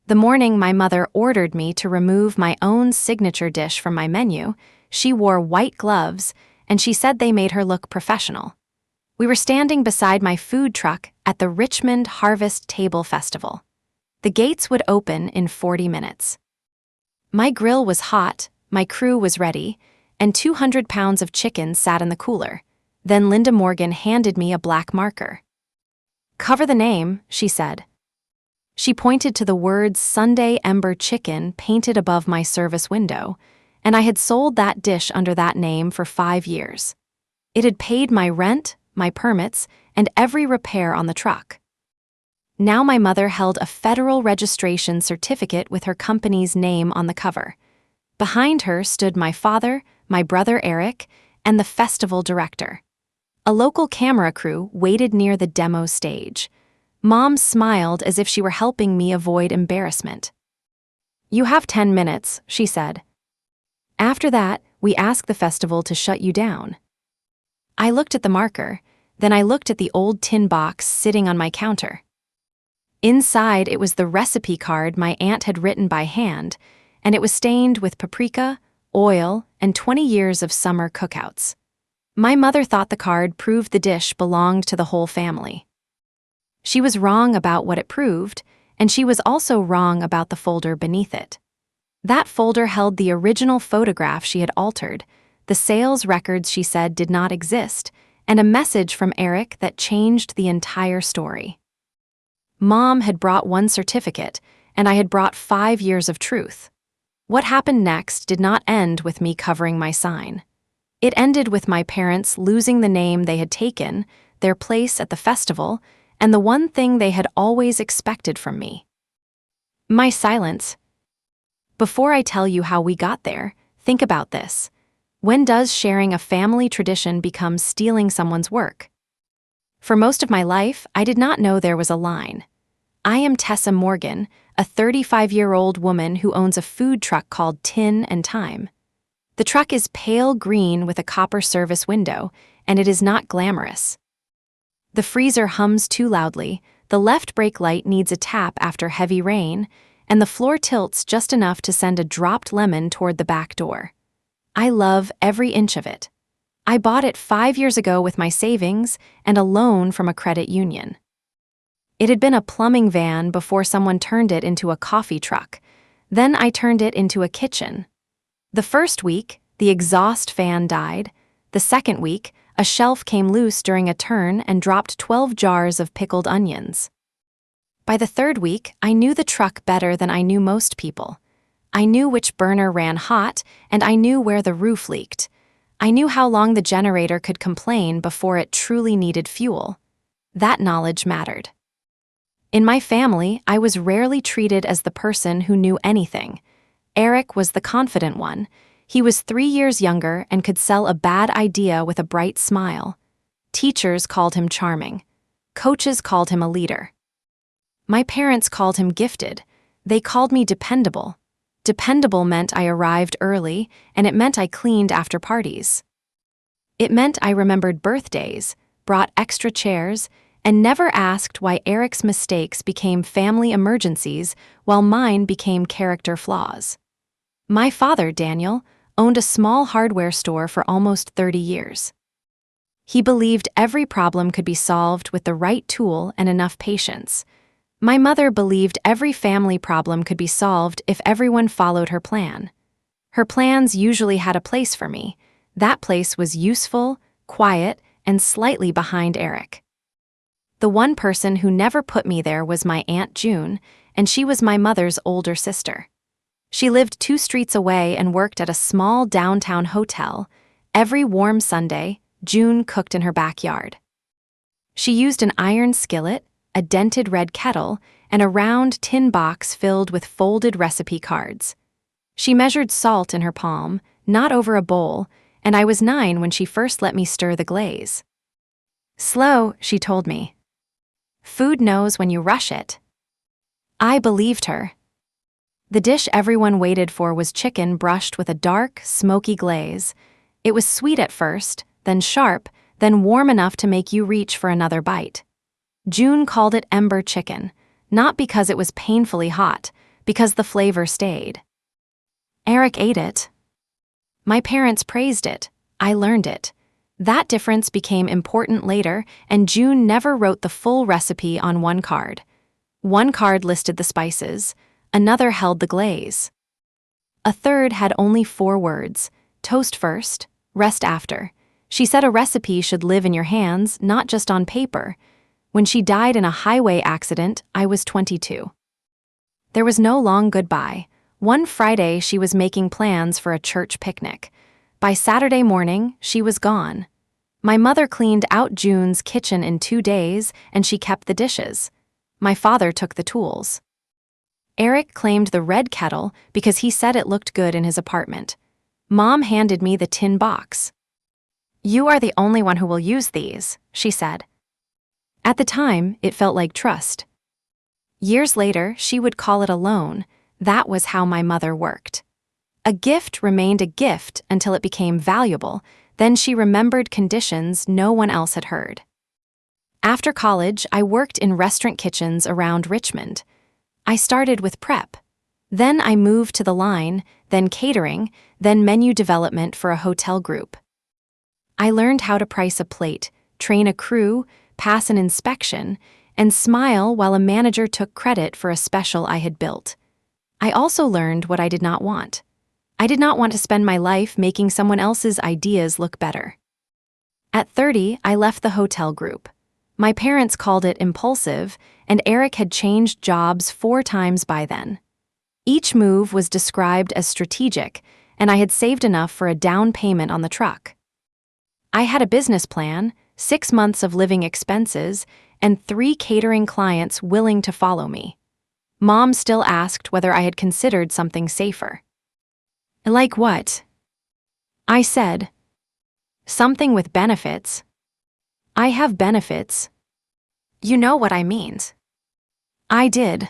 The morning my mother ordered me to remove my own signature dish from my menu, she wore white gloves, and she said they made her look professional. We were standing beside my food truck at the Richmond Harvest Table Festival. The gates would open in 40 minutes. My grill was hot, my crew was ready, and 200 pounds of chicken sat in the cooler. Then Linda Morgan handed me a black marker. "Cover the name," she said. She pointed to the words Sunday Ember Chicken painted above my service window, and I had sold that dish under that name for 5 years. It had paid my rent, my permits, and every repair on the truck. Now my mother held a federal registration certificate with her company's name on the cover. Behind her stood my father, my brother Eric, and the festival director. A local camera crew waited near the demo stage. Mom smiled as if she were helping me avoid embarrassment. "You have 10 minutes," she said. "After that, we ask the festival to shut you down." I looked at the marker, then I looked at the old tin box sitting on my counter. Inside, it was the recipe card my aunt had written by hand, and it was stained with paprika, oil, and 20 years of summer cookouts. My mother thought the card proved the dish belonged to the whole family. She was wrong about what it proved, and she was also wrong about the folder beneath it. That folder held the original photograph she had altered, the sales records she said did not exist, and a message from Eric that changed the entire story. Mom had brought one certificate, and I had brought 5 years of truth. What happened next did not end with me covering my sign. It ended with my parents losing the name they had taken, their place at the festival, and the one thing they had always expected from me. My silence. Before I tell you how we got there, think about this. When does sharing a family tradition become stealing someone's work? For most of my life, I did not know there was a line. I am Tessa Morgan, a 35-year-old woman who owns a food truck called Tin and Time. The truck is pale green with a copper service window, and it is not glamorous. The freezer hums too loudly, the left brake light needs a tap after heavy rain, and the floor tilts just enough to send a dropped lemon toward the back door. I love every inch of it. I bought it 5 years ago with my savings and a loan from a credit union. It had been a plumbing van before someone turned it into a coffee truck. Then I turned it into a kitchen. The first week, the exhaust fan died. The second week, a shelf came loose during a turn and dropped 12 jars of pickled onions. By the third week, I knew the truck better than I knew most people. I knew which burner ran hot, and I knew where the roof leaked. I knew how long the generator could complain before it truly needed fuel. That knowledge mattered. In my family, I was rarely treated as the person who knew anything. Eric was the confident one. He was 3 years younger and could sell a bad idea with a bright smile. Teachers called him charming. Coaches called him a leader. My parents called him gifted. They called me dependable. Dependable meant I arrived early, and it meant I cleaned after parties. It meant I remembered birthdays, brought extra chairs, and never asked why Eric's mistakes became family emergencies while mine became character flaws. My father, Daniel, owned a small hardware store for almost 30 years. He believed every problem could be solved with the right tool and enough patience. My mother believed every family problem could be solved if everyone followed her plan. Her plans usually had a place for me. That place was useful, quiet, and slightly behind Eric. The one person who never put me there was my Aunt June, and she was my mother's older sister. She lived 2 streets away and worked at a small downtown hotel. Every warm Sunday, June cooked in her backyard. She used an iron skillet, a dented red kettle, and a round tin box filled with folded recipe cards. She measured salt in her palm, not over a bowl, and I was 9 when she first let me stir the glaze. "Slow," she told me. "Food knows when you rush it." I believed her. The dish everyone waited for was chicken brushed with a dark, smoky glaze. It was sweet at first, then sharp, then warm enough to make you reach for another bite. June called it ember chicken, not because it was painfully hot, because the flavor stayed. Eric ate it. My parents praised it. I learned it. That difference became important later, and June never wrote the full recipe on one card. One card listed the spices, another held the glaze. A third had only 4 words: toast first, rest after. She said a recipe should live in your hands, not just on paper. When she died in a highway accident, I was 22. There was no long goodbye. One Friday, she was making plans for a church picnic. By Saturday morning, she was gone. My mother cleaned out June's kitchen in 2 days, and she kept the dishes. My father took the tools. Eric claimed the red kettle because he said it looked good in his apartment. Mom handed me the tin box. "You are the only one who will use these," she said. At the time, it felt like trust. Years later, she would call it a loan. That was how my mother worked. A gift remained a gift until it became valuable. Then she remembered conditions no one else had heard. After college, I worked in restaurant kitchens around Richmond. I started with prep. Then I moved to the line, then catering, then menu development for a hotel group. I learned how to price a plate, train a crew, pass an inspection, and smile while a manager took credit for a special I had built. I also learned what I did not want. I did not want to spend my life making someone else's ideas look better. At 30, I left the hotel group. My parents called it impulsive, and Eric had changed jobs 4 times by then. Each move was described as strategic, and I had saved enough for a down payment on the truck. I had a business plan, 6 months of living expenses, and 3 catering clients willing to follow me. Mom still asked whether I had considered something safer. Like what? I said, something with benefits. I have benefits. You know what I mean. I did.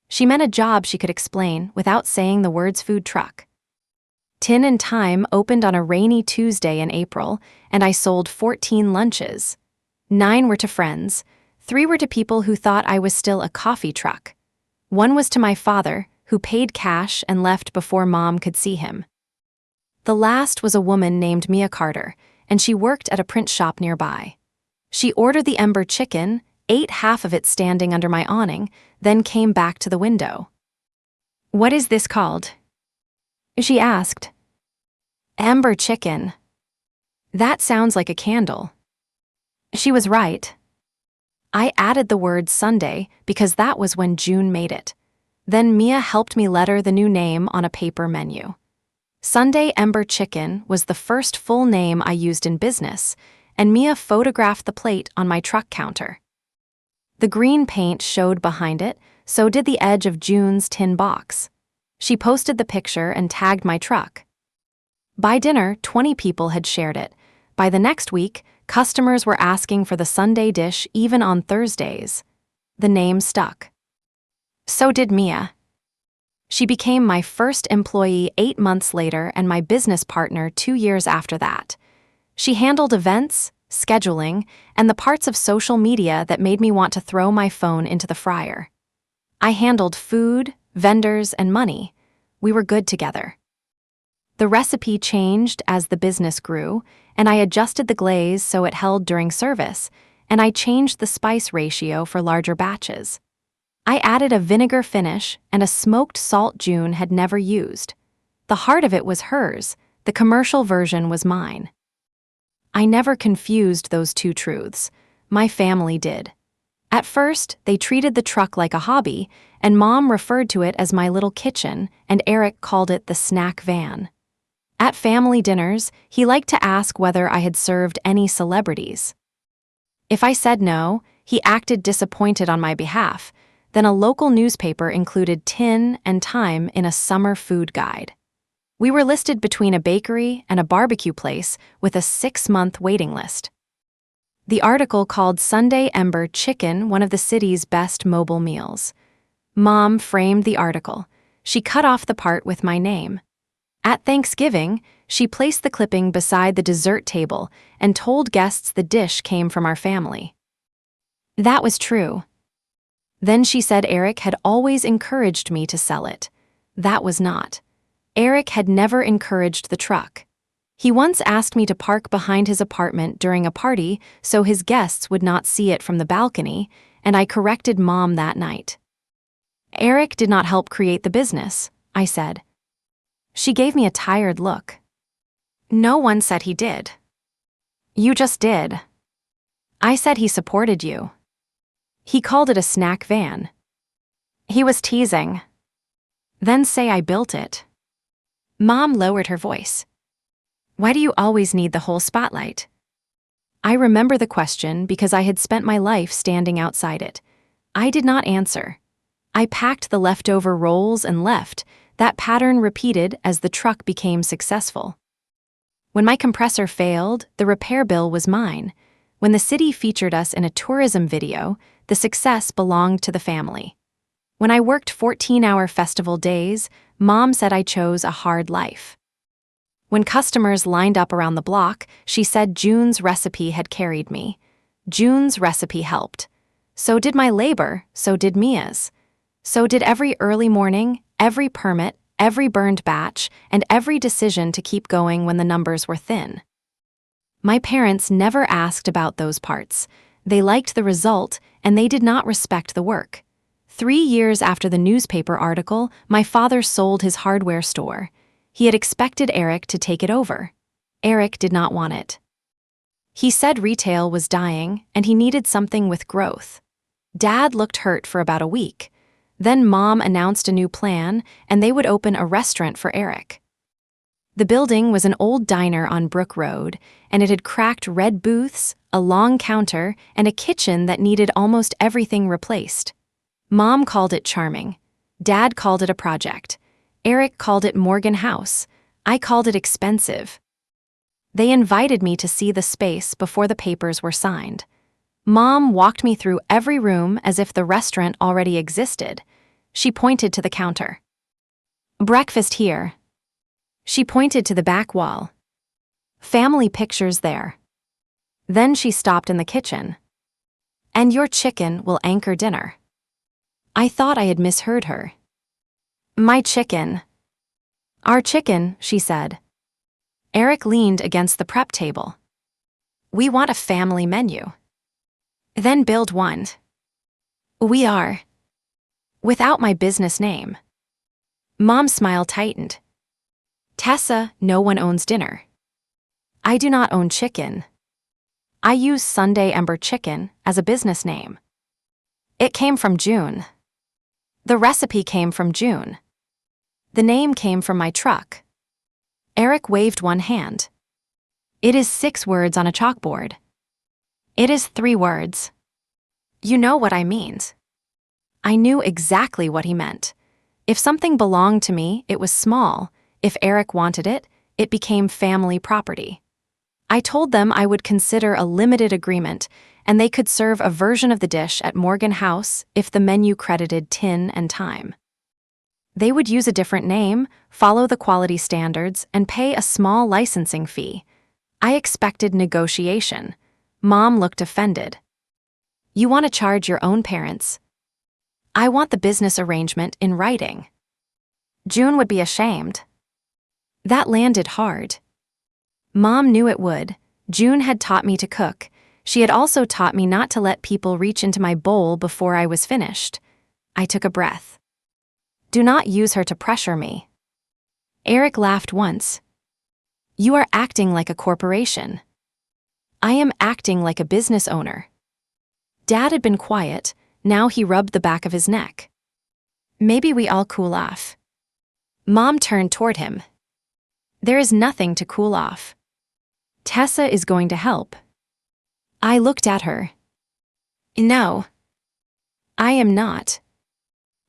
She meant a job she could explain without saying the words food truck. Tin and Time opened on a rainy Tuesday in April, and I sold 14 lunches. 9 were to friends, 3 were to people who thought I was still a coffee truck. 1 was to my father, who paid cash and left before Mom could see him. The last was a woman named Mia Carter, and she worked at a print shop nearby. She ordered the Ember chicken, ate half of it standing under my awning, then came back to the window. "What is this called?" she asked. "Ember chicken." That sounds like a candle. She was right. I added the word Sunday because that was when June made it. Then Mia helped me letter the new name on a paper menu. Sunday Ember Chicken was the first full name I used in business, and Mia photographed the plate on my truck counter. The green paint showed behind it, so did the edge of June's tin box. She posted the picture and tagged my truck. By dinner, 20 people had shared it. By the next week, customers were asking for the Sunday dish even on Thursdays. The name stuck. So did Mia. She became my first employee 8 months later and my business partner 2 years after that. She handled events, scheduling, and the parts of social media that made me want to throw my phone into the fryer. I handled food, vendors, and money. We were good together. The recipe changed as the business grew, and I adjusted the glaze so it held during service, and I changed the spice ratio for larger batches. I added a vinegar finish and a smoked salt June had never used. The heart of it was hers, the commercial version was mine. I never confused those 2 truths. My family did. At first, they treated the truck like a hobby, and Mom referred to it as my little kitchen, and Eric called it the snack van. At family dinners, he liked to ask whether I had served any celebrities. If I said no, he acted disappointed on my behalf. Then a local newspaper included Tin and Time in a summer food guide. We were listed between a bakery and a barbecue place with a 6-month waiting list. The article called Sunday Ember Chicken one of the city's best mobile meals. Mom framed the article. She cut off the part with my name. At Thanksgiving, she placed the clipping beside the dessert table and told guests the dish came from our family. That was true. Then she said Eric had always encouraged me to sell it. That was not. Eric had never encouraged the truck. He once asked me to park behind his apartment during a party so his guests would not see it from the balcony, and I corrected Mom that night. Eric did not help create the business, I said. She gave me a tired look. No one said he did. You just did. I said he supported you. He called it a snack van. He was teasing. Then say I built it. Mom lowered her voice. Why do you always need the whole spotlight? I remember the question because I had spent my life standing outside it. I did not answer. I packed the leftover rolls and left. That pattern repeated as the truck became successful. When my compressor failed, the repair bill was mine. When the city featured us in a tourism video, the success belonged to the family. When I worked 14-hour festival days, Mom said I chose a hard life. When customers lined up around the block, she said June's recipe had carried me. June's recipe helped. So did my labor, so did Mia's. So did every early morning, every permit, every burned batch, and every decision to keep going when the numbers were thin. My parents never asked about those parts. They liked the result, and they did not respect the work. 3 years after the newspaper article, my father sold his hardware store. He had expected Eric to take it over. Eric did not want it. He said retail was dying, and he needed something with growth. Dad looked hurt for about a week. Then Mom announced a new plan, and they would open a restaurant for Eric. The building was an old diner on Brook Road, and it had cracked red booths, a long counter, and a kitchen that needed almost everything replaced. Mom called it charming. Dad called it a project. Eric called it Morgan House. I called it expensive. They invited me to see the space before the papers were signed. Mom walked me through every room as if the restaurant already existed. She pointed to the counter. Breakfast here. She pointed to the back wall. Family pictures there. Then she stopped in the kitchen. And your chicken will anchor dinner. I thought I had misheard her. My chicken. Our chicken, she said. Eric leaned against the prep table. We want a family menu. Then build one. We are. Without my business name. Mom's smile tightened. Tessa, no one owns dinner. I do not own chicken. I use Sunday Ember Chicken as a business name. It came from June. The recipe came from June. The name came from my truck. Eric waved one hand. It is 6 words on a chalkboard. It is 3 words. You know what I mean. I knew exactly what he meant. If something belonged to me, it was small. If Eric wanted it, it became family property. I told them I would consider a limited agreement, and they could serve a version of the dish at Morgan House if the menu credited tin and time. They would use a different name, follow the quality standards, and pay a small licensing fee. I expected negotiation. Mom looked offended. You want to charge your own parents? I want the business arrangement in writing. June would be ashamed. That landed hard. Mom knew it would. June had taught me to cook. She had also taught me not to let people reach into my bowl before I was finished. I took a breath. Do not use her to pressure me. Eric laughed once. You are acting like a corporation. I am acting like a business owner. Dad had been quiet. Now he rubbed the back of his neck. Maybe we all cool off. Mom turned toward him. There is nothing to cool off. Tessa is going to help. I looked at her. No. I am not.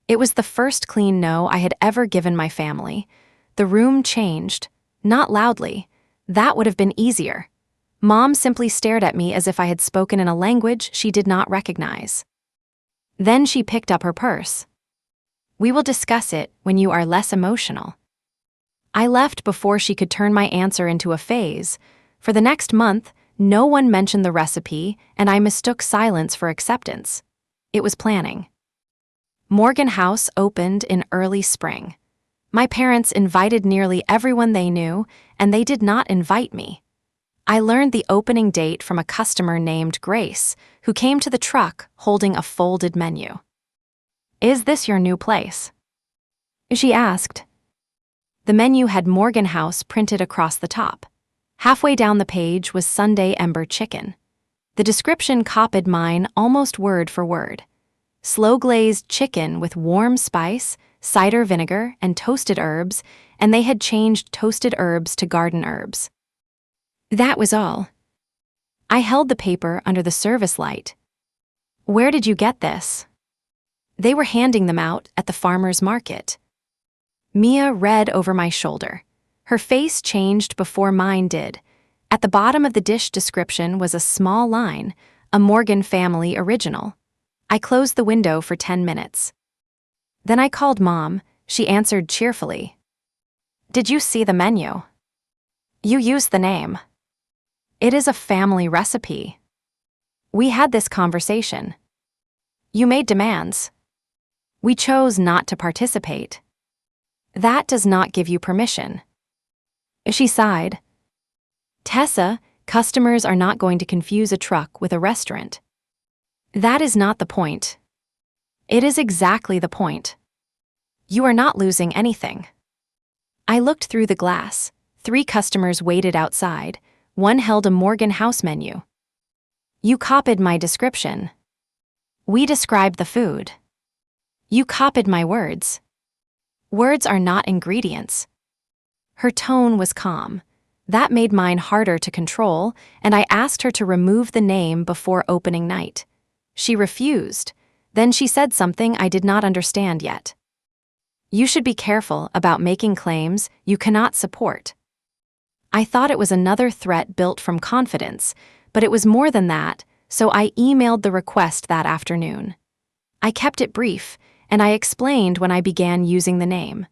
It was the first clean no I had ever given my family. The room changed, not loudly. That would have been easier. Mom simply stared at me as if I had spoken in a language she did not recognize. Then she picked up her purse. We will discuss it when you are less emotional. I left before she could turn my answer into a phase. For the next month, no one mentioned the recipe, and I mistook silence for acceptance. It was planning. Morgan House opened in early spring. My parents invited nearly everyone they knew, and they did not invite me. I learned the opening date from a customer named Grace, who came to the truck holding a folded menu. "Is this your new place?" she asked. The menu had Morgan House printed across the top. Halfway down the page was Sunday Ember Chicken. The description copied mine almost word for word. Slow-glazed chicken with warm spice, cider vinegar, and toasted herbs, and they had changed toasted herbs to garden herbs. That was all. I held the paper under the service light. "Where did you get this?" They were handing them out at the farmer's market. Mia read over my shoulder. Her face changed before mine did. At the bottom of the dish description was a small line, "A Morgan Family Original." I closed the window for 10 minutes. Then I called Mom. She answered cheerfully. "Did you see the menu? You used the name. It is a family recipe. We had this conversation. You made demands. We chose not to participate. That does not give you permission." She sighed. "Tessa, customers are not going to confuse a truck with a restaurant. That is not the point. It is exactly the point. You are not losing anything." I looked through the glass. 3 customers waited outside. One held a Morgan House menu. "You copied my description. We described the food. You copied my words. Words are not ingredients." Her tone was calm. That made mine harder to control, and I asked her to remove the name before opening night. She refused. Then she said something I did not understand yet. "You should be careful about making claims you cannot support." I thought it was another threat built from confidence, but it was more than that, so I emailed the request that afternoon. I kept it brief, and I explained when I began using the name.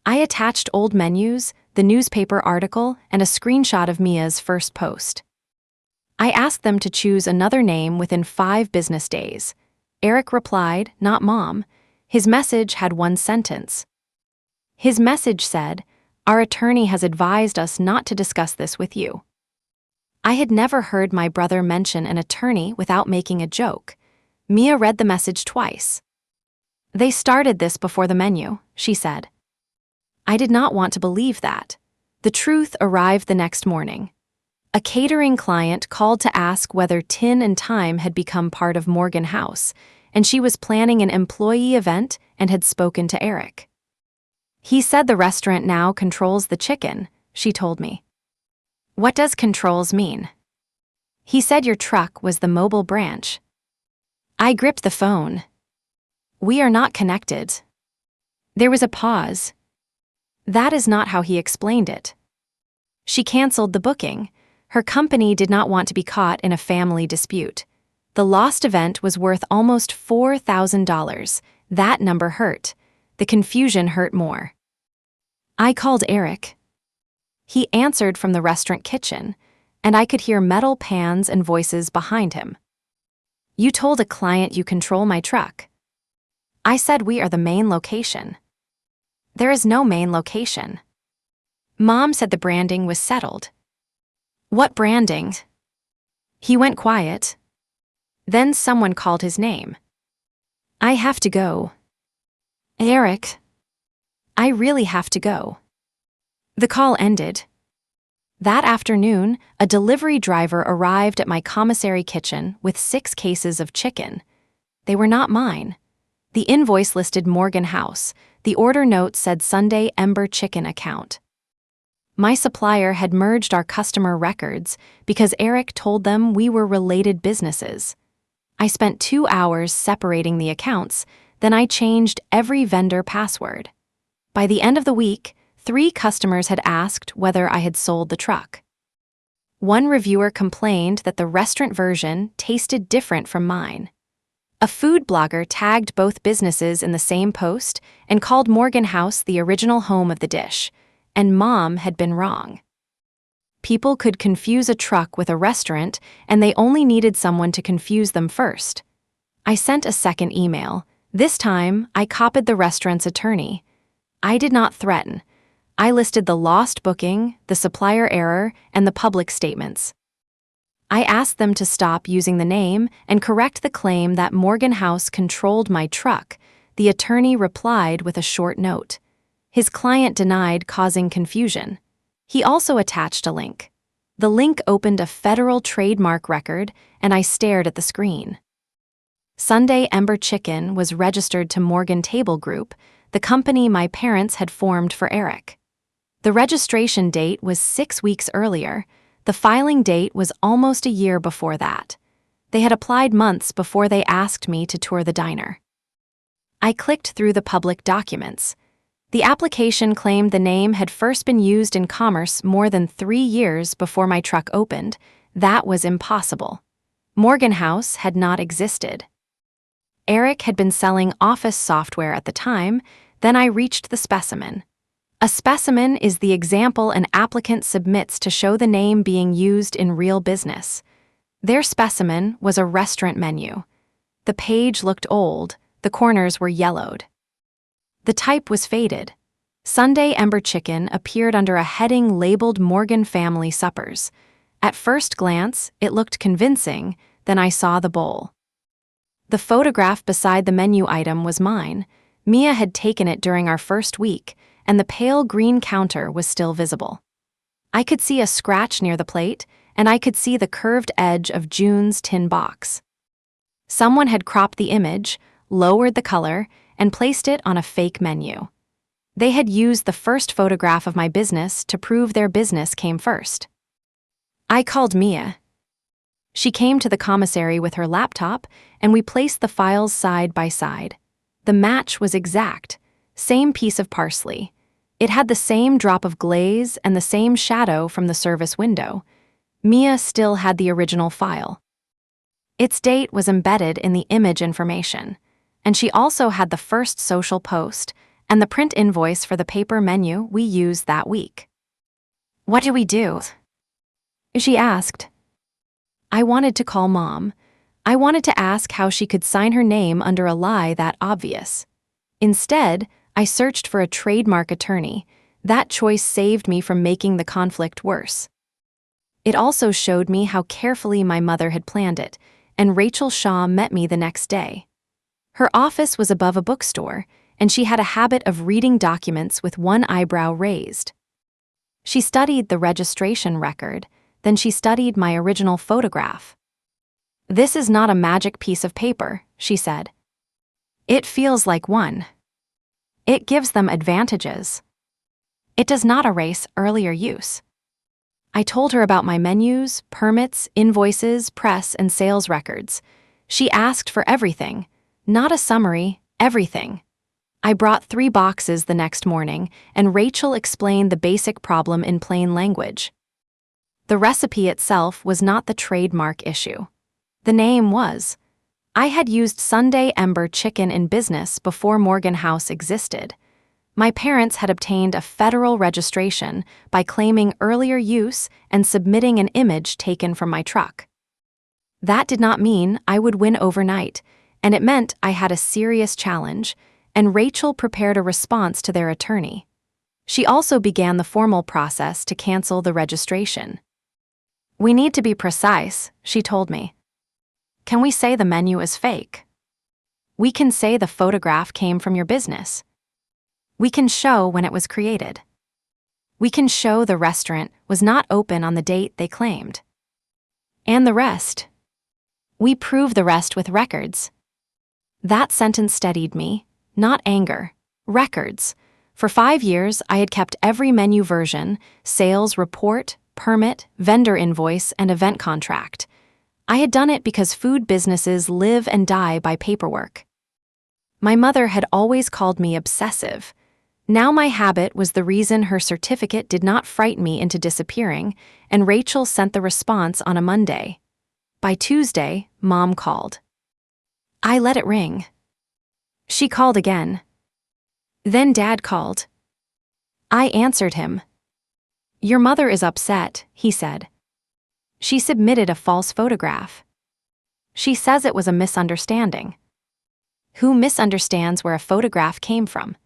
I attached old menus, the newspaper article, and a screenshot of Mia's first post. I asked them to choose another name within 5 business days. Eric replied, "Not Mom." His message had one sentence. His message said, "Our attorney has advised us not to discuss this with you." I had never heard my brother mention an attorney without making a joke. Mia read the message twice. "They started this before the menu," she said. I did not want to believe that. The truth arrived the next morning. A catering client called to ask whether Tin and Time had become part of Morgan House, and she was planning an employee event and had spoken to Eric. "He said the restaurant now controls the chicken," she told me. "What does controls mean?" "He said your truck was the mobile branch." I gripped the phone. "We are not connected." There was a pause. That is not how he explained it. She canceled the booking. Her company did not want to be caught in a family dispute. The lost event was worth almost $4,000. That number hurt. The confusion hurt more. I called Eric. He answered from the restaurant kitchen, and I could hear metal pans and voices behind him. "You told a client you control my truck." I said we are the main location. "There is no main location." Mom said the branding was settled. "What branding?" He went quiet. Then someone called his name. "I have to go." "Eric." "I really have to go." The call ended. That afternoon, a delivery driver arrived at my commissary kitchen with 6 cases of chicken. They were not mine. The invoice listed Morgan House. The order note said Sunday Ember Chicken account. My supplier had merged our customer records because Eric told them we were related businesses. I spent 2 hours separating the accounts, then I changed every vendor password. By the end of the week, 3 customers had asked whether I had sold the truck. One reviewer complained that the restaurant version tasted different from mine. A food blogger tagged both businesses in the same post and called Morgan House the original home of the dish, and Mom had been wrong. People could confuse a truck with a restaurant, and they only needed someone to confuse them first. I sent a second email. This time, I copied the restaurant's attorney. I did not threaten. I listed the lost booking, the supplier error, and the public statements. I asked them to stop using the name and correct the claim that Morgan House controlled my truck. The attorney replied with a short note. His client denied causing confusion. He also attached a link. The link opened a federal trademark record, and I stared at the screen. Sunday Ember Chicken was registered to Morgan Table Group, the company my parents had formed for Eric. The registration date was 6 weeks earlier. The filing date was almost a year before that. They had applied months before they asked me to tour the diner. I clicked through the public documents. The application claimed the name had first been used in commerce more than 3 years before my truck opened. That was impossible. Morgan House had not existed. Eric had been selling office software at the time. Then I reached the specimen. A specimen is the example an applicant submits to show the name being used in real business. Their specimen was a restaurant menu. The page looked old, the corners were yellowed. The type was faded. Sunday Ember Chicken appeared under a heading labeled Morgan Family Suppers. At first glance, it looked convincing, then I saw the bowl. The photograph beside the menu item was mine. Mia had taken it during our first week, and the pale green counter was still visible. I could see a scratch near the plate, and I could see the curved edge of June's tin box. Someone had cropped the image, lowered the color, and placed it on a fake menu. They had used the first photograph of my business to prove their business came first. I called Mia. She came to the commissary with her laptop, and we placed the files side by side. The match was exact. Same piece of parsley. It had the same drop of glaze and the same shadow from the service window. Mia still had the original file. Its date was embedded in the image information, and she also had the first social post and the print invoice for the paper menu we used that week. "What do we do?" she asked. I wanted to call Mom. I wanted to ask how she could sign her name under a lie that obvious. Instead, I searched for a trademark attorney. That choice saved me from making the conflict worse. It also showed me how carefully my mother had planned it, and Rachel Shaw met me the next day. Her office was above a bookstore, and she had a habit of reading documents with one eyebrow raised. She studied the registration record, then she studied my original photograph. "This is not a magic piece of paper," she said. "It feels like one. It gives them advantages. It does not erase earlier use." I told her about my menus, permits, invoices, press, and sales records. She asked for everything, not a summary, everything. I brought 3 boxes the next morning, and Rachel explained the basic problem in plain language. The recipe itself was not the trademark issue. The name was. I had used Sunday Ember Chicken in business before Morgan House existed. My parents had obtained a federal registration by claiming earlier use and submitting an image taken from my truck. That did not mean I would win overnight, and it meant I had a serious challenge, and Rachel prepared a response to their attorney. She also began the formal process to cancel the registration. "We need to be precise," she told me. "Can we say the menu is fake? We can say the photograph came from your business. We can show when it was created. We can show the restaurant was not open on the date they claimed. And the rest. We prove the rest with records." That sentence steadied me, not anger, records. For 5 years, I had kept every menu version, sales report, permit, vendor invoice, and event contract. I had done it because food businesses live and die by paperwork. My mother had always called me obsessive. Now my habit was the reason her certificate did not frighten me into disappearing, and Rachel sent the response on a Monday. By Tuesday, Mom called. I let it ring. She called again. Then Dad called. I answered him. "Your mother is upset," he said. "She submitted a false photograph. She says it was a misunderstanding." Who misunderstands where a photograph came from?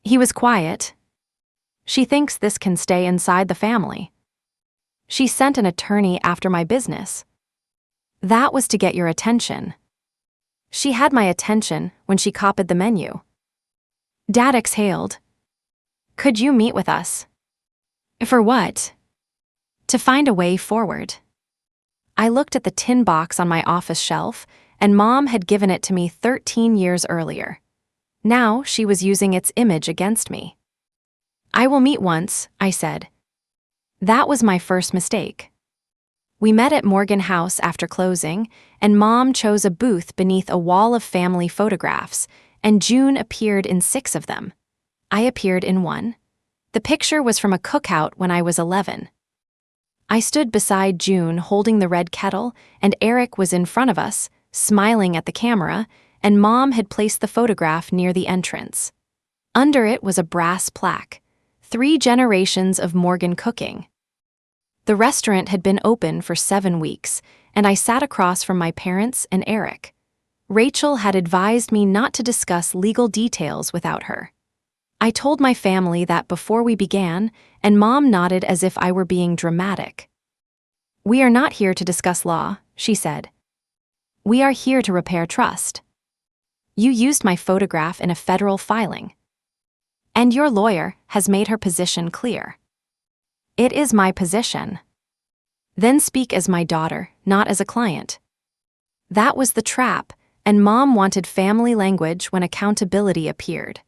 He was quiet. She thinks this can stay inside the family. She sent an attorney after my business. That was to get your attention. She had my attention when she copied the menu. Dad exhaled. Could you meet with us? For what? To find a way forward. I looked at the tin box on my office shelf, and Mom had given it to me 13 years earlier. Now she was using its image against me. I will meet once, I said. That was my first mistake. We met at Morgan House after closing, and Mom chose a booth beneath a wall of family photographs, and June appeared in 6 of them. I appeared in 1. The picture was from a cookout when I was 11. I stood beside June holding the red kettle, and Eric was in front of us, smiling at the camera, and Mom had placed the photograph near the entrance. Under it was a brass plaque, 3 generations of Morgan cooking. The restaurant had been open for 7 weeks, and I sat across from my parents and Eric. Rachel had advised me not to discuss legal details without her. I told my family that before we began, and Mom nodded as if I were being dramatic. We are not here to discuss law, she said. We are here to repair trust. You used my photograph in a federal filing. And your lawyer has made her position clear. It is my position. Then speak as my daughter, not as a client. That was the trap, and Mom wanted family language when accountability appeared.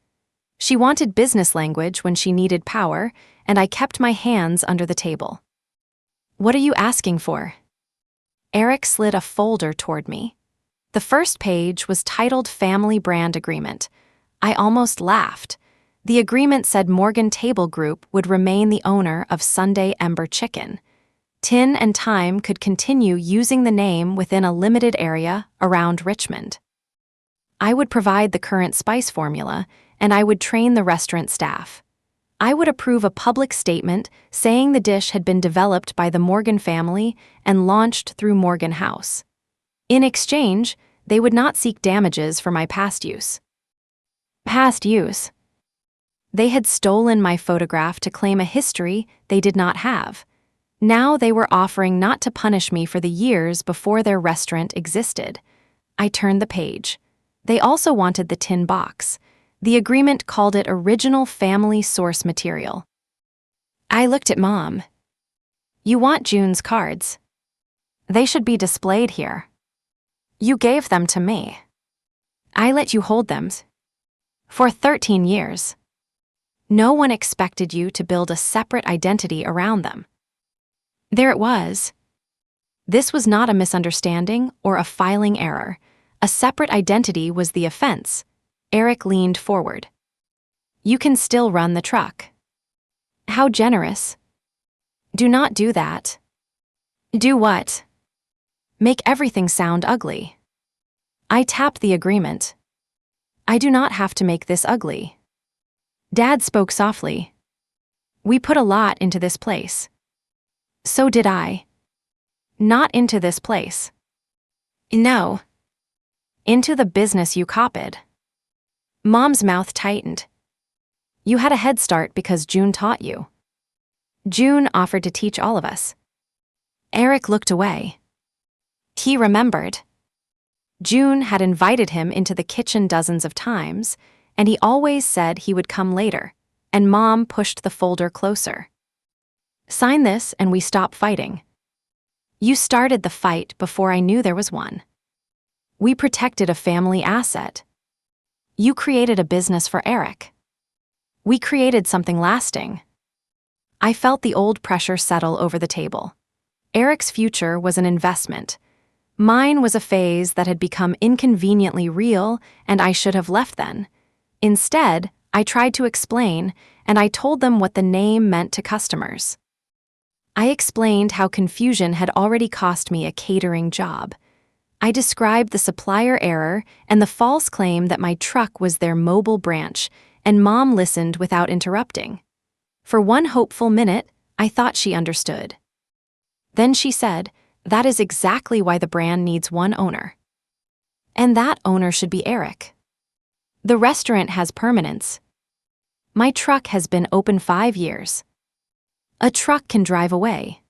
She wanted business language when she needed power, and I kept my hands under the table. What are you asking for? Eric slid a folder toward me. The first page was titled Family Brand Agreement. I almost laughed. The agreement said Morgan Table Group would remain the owner of Sunday Ember Chicken. Tin and Time could continue using the name within a limited area around Richmond. I would provide the current spice formula, and I would train the restaurant staff. I would approve a public statement saying the dish had been developed by the Morgan family and launched through Morgan House. In exchange, they would not seek damages for my past use. Past use? They had stolen my photograph to claim a history they did not have. Now they were offering not to punish me for the years before their restaurant existed. I turned the page. They also wanted the tin box. The agreement called it original family source material. I looked at Mom. You want June's cards? They should be displayed here. You gave them to me. I let you hold them. For 13 years. No one expected you to build a separate identity around them. There it was. This was not a misunderstanding or a filing error. A separate identity was the offense. Eric leaned forward. You can still run the truck. How generous. Do not do that. Do what? Make everything sound ugly. I tapped the agreement. I do not have to make this ugly. Dad spoke softly. We put a lot into this place. So did I. Not into this place. No. Into the business you copied. Mom's mouth tightened. You had a head start because June taught you. June offered to teach all of us. Eric looked away. He remembered. June had invited him into the kitchen dozens of times, and he always said he would come later, and Mom pushed the folder closer. Sign this and we stop fighting. You started the fight before I knew there was one. We protected a family asset. You created a business for Eric. We created something lasting. I felt the old pressure settle over the table. Eric's future was an investment. Mine was a phase that had become inconveniently real, and I should have left then. Instead, I tried to explain, and I told them what the name meant to customers. I explained how confusion had already cost me a catering job. I described the supplier error and the false claim that my truck was their mobile branch, and Mom listened without interrupting. For one hopeful minute, I thought she understood. Then she said, that is exactly why the brand needs one owner. And that owner should be Eric. The restaurant has permanence. My truck has been open 5 years. A truck can drive away.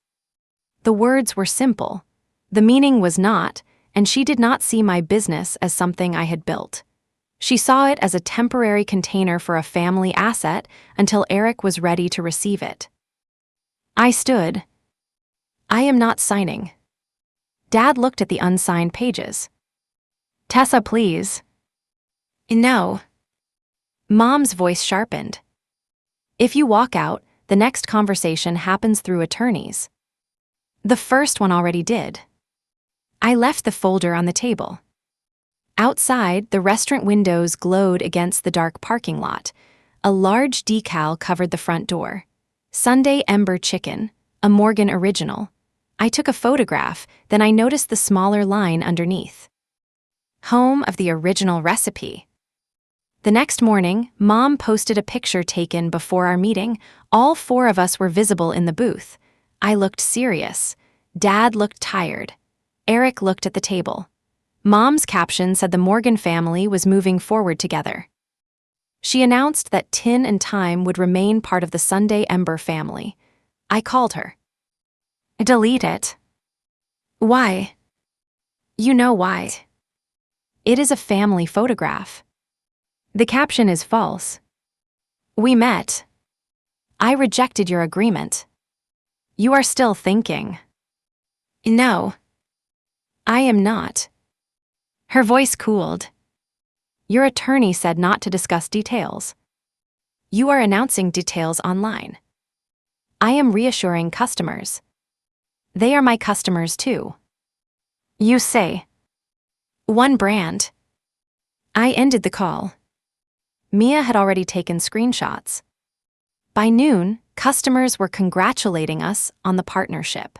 The words were simple. The meaning was not, and she did not see my business as something I had built. She saw it as a temporary container for a family asset until Eric was ready to receive it. I stood. I am not signing. Dad looked at the unsigned pages. Tessa, please. No. Mom's voice sharpened. If you walk out, the next conversation happens through attorneys. The first one already did. I left the folder on the table. Outside, the restaurant windows glowed against the dark parking lot. A large decal covered the front door. Sunday Ember Chicken, a Morgan original. I took a photograph, then I noticed the smaller line underneath. Home of the original recipe. The next morning, Mom posted a picture taken before our meeting. All 4 of us were visible in the booth. I looked serious. Dad looked tired. Eric looked at the table. Mom's caption said the Morgan family was moving forward together. She announced that Tin and Time would remain part of the Sunday Ember family. I called her. Delete it. Why? You know why. It is a family photograph. The caption is false. We met. I rejected your agreement. You are still thinking. No. I am not. Her voice cooled. Your attorney said not to discuss details. You are announcing details online. I am reassuring customers. They are my customers too. You say. One brand. I ended the call. Mia had already taken screenshots. By noon, customers were congratulating us on the partnership.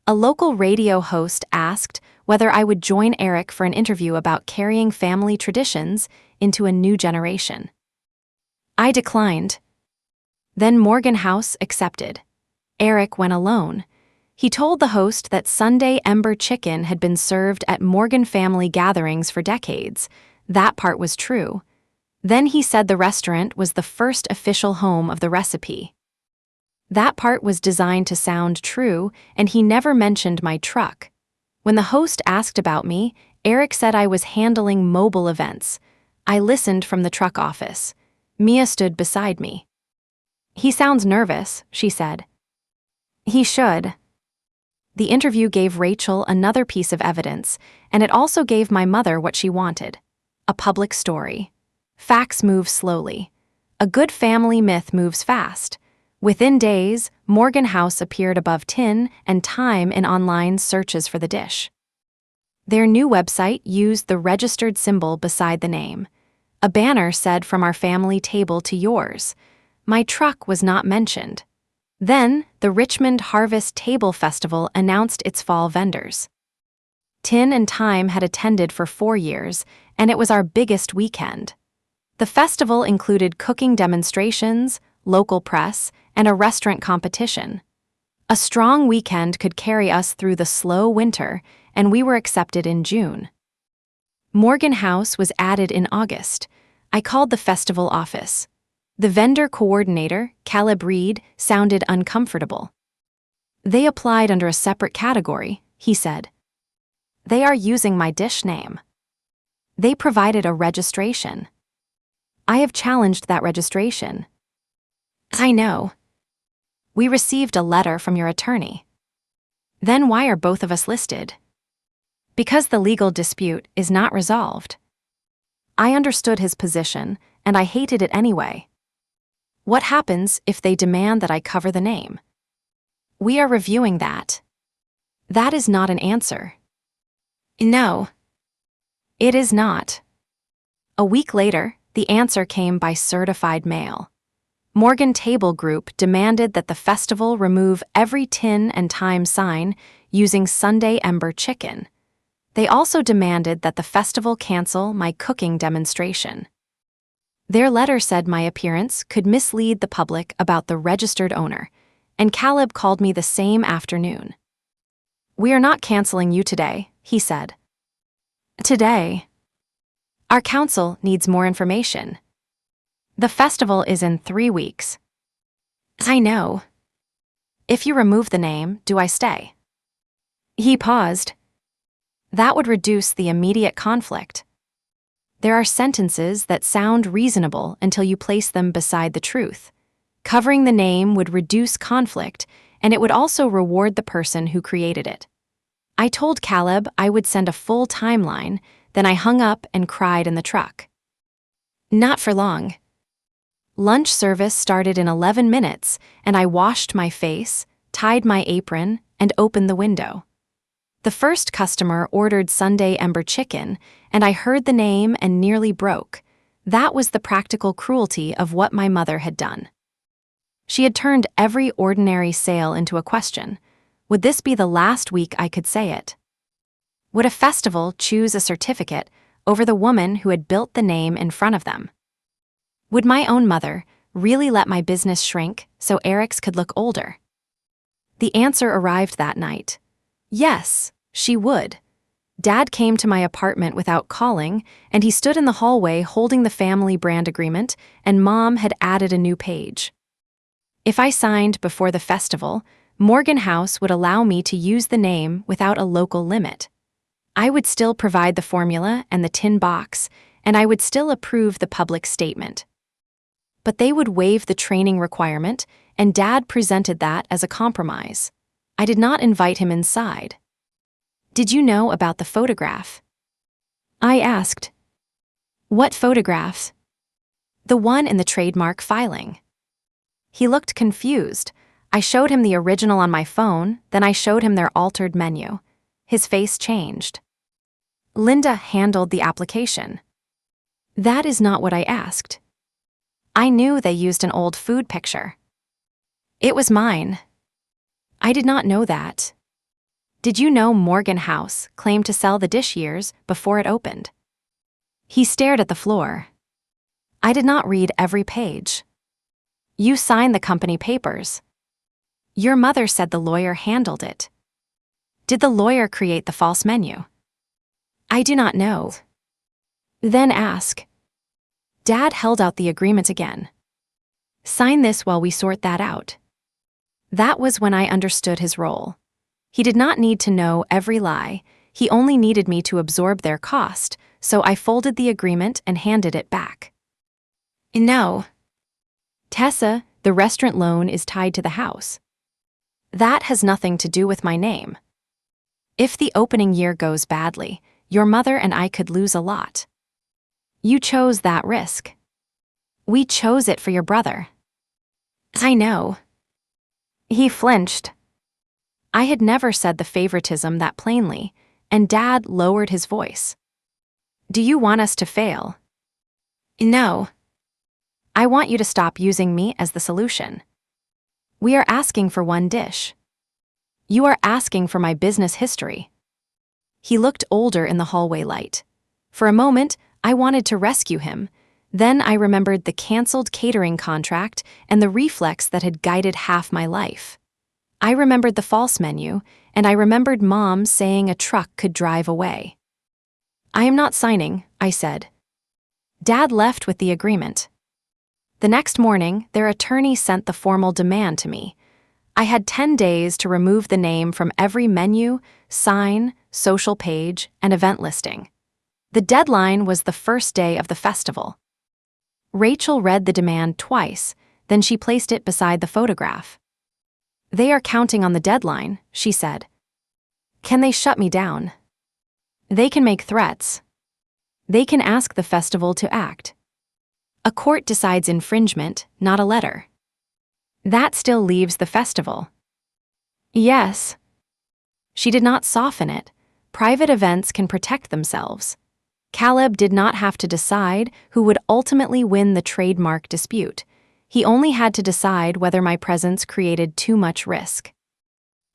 A local radio host asked whether I would join Eric for an interview about carrying family traditions into a new generation. I declined. Then Morgan House accepted. Eric went alone. He told the host that Sunday Ember Chicken had been served at Morgan family gatherings for decades. That part was true. Then he said the restaurant was the first official home of the recipe. That part was designed to sound true, and he never mentioned my truck. When the host asked about me, Eric said I was handling mobile events. I listened from the truck office. Mia stood beside me. He sounds nervous, she said. He should. The interview gave Rachel another piece of evidence, and it also gave my mother what she wanted: a public story. Facts move slowly. A good family myth moves fast. Within days, Morgan House appeared above Tin and Time in online searches for the dish. Their new website used the registered symbol beside the name. A banner said "From our family table to yours." My truck was not mentioned. Then, the Richmond Harvest Table Festival announced its fall vendors. Tin and Time had attended for 4 years, and it was our biggest weekend. The festival included cooking demonstrations, local press, and a restaurant competition. A strong weekend could carry us through the slow winter, and we were accepted in June. Morgan House was added in August. I called the festival office. The vendor coordinator, Caleb Reed, sounded uncomfortable. They applied under a separate category, he said. They are using my dish name. They provided a registration. I have challenged that registration. I know. We received a letter from your attorney. Then why are both of us listed? Because the legal dispute is not resolved. I understood his position, and I hated it anyway. What happens if they demand that I cover the name? We are reviewing that. That is not an answer. No. It is not. A week later, the answer came by certified mail. Morgan Table Group demanded that the festival remove every Tin and Time sign using Sunday Ember Chicken. They also demanded that the festival cancel my cooking demonstration. Their letter said my appearance could mislead the public about the registered owner, and Caleb called me the same afternoon. We are not canceling you today, he said. Today? Our council needs more information. The festival is in 3 weeks. I know. If you remove the name, do I stay? He paused. That would reduce the immediate conflict. There are sentences that sound reasonable until you place them beside the truth. Covering the name would reduce conflict, and it would also reward the person who created it. I told Caleb I would send a full timeline, then I hung up and cried in the truck. Not for long. Lunch service started in 11 minutes, and I washed my face, tied my apron, and opened the window. The first customer ordered Sunday Ember chicken, and I heard the name and nearly broke. That was the practical cruelty of what my mother had done. She had turned every ordinary sale into a question. Would this be the last week I could say it? Would a festival choose a certificate over the woman who had built the name in front of them? Would my own mother really let my business shrink so Eric's could look older? The answer arrived that night. Yes, she would. Dad came to my apartment without calling, and he stood in the hallway holding the family brand agreement, and Mom had added a new page. If I signed before the festival, Morgan House would allow me to use the name without a local limit. I would still provide the formula and the tin box, and I would still approve the public statement. But they would waive the training requirement, and Dad presented that as a compromise. I did not invite him inside. Did you know about the photograph? I asked. What photograph? The one in the trademark filing. He looked confused. I showed him the original on my phone, then I showed him their altered menu. His face changed. Linda handled the application. That is not what I asked. I knew they used an old food picture. It was mine. I did not know that. Did you know Morgan House claimed to sell the dish years before it opened? He stared at the floor. I did not read every page. You signed the company papers. Your mother said the lawyer handled it. Did the lawyer create the false menu? I do not know. Then ask. Dad held out the agreement again. Sign this while we sort that out. That was when I understood his role. He did not need to know every lie, he only needed me to absorb their cost, so I folded the agreement and handed it back. No. Tessa, the restaurant loan is tied to the house. That has nothing to do with my name. If the opening year goes badly, your mother and I could lose a lot. You chose that risk. We chose it for your brother. I know. He flinched. I had never said the favoritism that plainly, and Dad lowered his voice. Do you want us to fail? No. I want you to stop using me as the solution. We are asking for one dish. You are asking for my business history. He looked older in the hallway light. For a moment, I wanted to rescue him. Then I remembered the canceled catering contract and the reflex that had guided half my life. I remembered the false menu, and I remembered Mom saying a truck could drive away. I am not signing, I said. Dad left with the agreement. The next morning, their attorney sent the formal demand to me. I had 10 days to remove the name from every menu, sign, social page, and event listing. The deadline was the first day of the festival. Rachel read the demand twice, then she placed it beside the photograph. They are counting on the deadline, she said. Can they shut me down? They can make threats. They can ask the festival to act. A court decides infringement, not a letter. That still leaves the festival. Yes. She did not soften it. Private events can protect themselves. Caleb did not have to decide who would ultimately win the trademark dispute. He only had to decide whether my presence created too much risk.